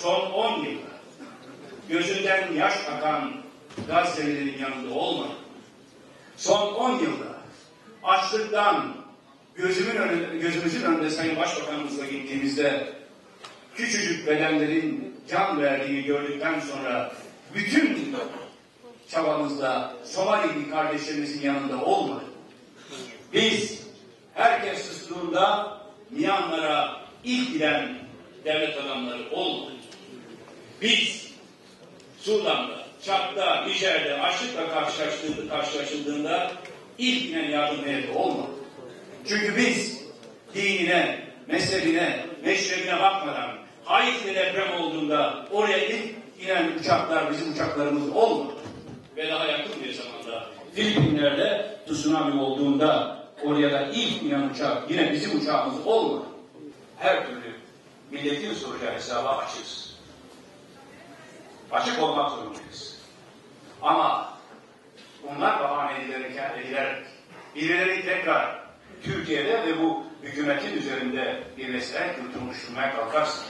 son 10 yılda gözünden yaş akan Gazze'lilerin yanında olmadı. Son 10 yılda açlıktan gözümüzün önünde Sayın Başbakanımızla gittiğimizde küçücük bedenlerin can verdiğini gördükten sonra bütün çabamızla Somalili kardeşlerimizin yanında olmadık. Biz herkes sustuğunda Myanmar'a ilk giden devlet adamları olmadık. Biz Sudan'da, Çad'da, Nijer'de açlıkla karşılaşıldığında ilk giden yardım heyeti olmadık. Çünkü biz dinine, mezhebine, meşrebine bakmadan Haiti'de deprem olduğunda oraya ilk inen uçaklar bizim uçaklarımız olmadı. Ve daha yakın bir zamanda Filipinler'de tsunami olduğunda oraya da ilk inen uçak yine bizim uçağımız olmadı. Her türlü milletin soracağı hesaba açığız. Açık olmak zorundayız. Ama bunlar bahane edilerek birileri tekrar Türkiye'de ve bu hükümetin üzerinde birleşerek kurtulmuşturmaya kalkarsa,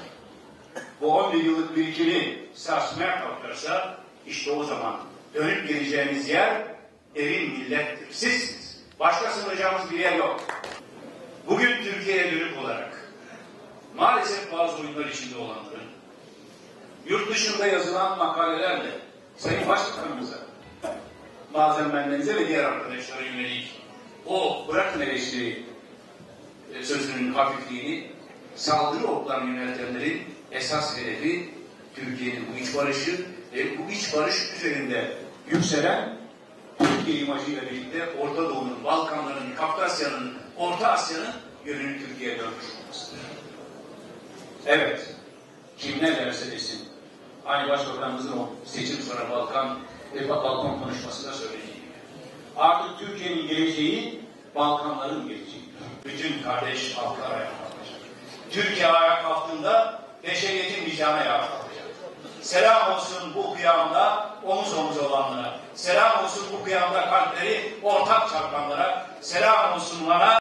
bu 11 yıllık birikimi sarsmaya kalkarsa, işte o zaman dönüp geleceğimiz yer evin millettir. Sizsiniz. Başka sığınacağımız bir yer yok. Bugün Türkiye'ye dönük olarak maalesef bazı oyunlar içinde olanların yurt dışında yazılan makalelerle Sayın Başbakanımıza, bazen bendenize ve diğer arkadaşlara yönelik o bırakın eleştiri sözünün hafifliğini, saldırı oklarını yönetenlerin esas hedefi Türkiye'nin bu iç barışı ve bu iç barış üzerinde yükselen Türkiye imajıyla birlikte Orta Doğu'nun, Balkanların, Kafkasya'nın, Orta Asya'nın yönünü Türkiye'ye dönmüş olmasıdır. Evet, kim ne derse desin, aynı Başbakanımızın o seçim sonra balkon konuşmasında söylediği gibi. Artık Türkiye'nin geleceği Balkanların geleceğidir. Bütün kardeş halklar ayağa kalkacak. Türkiye ayağa kalktığında beşeriyetin vicdanı ayağa kalkacak. Selam olsun bu kıyamda omuz omuz olanlara. Selam olsun bu kıyamda kalpleri ortak çarpanlara. Selam olsun bana.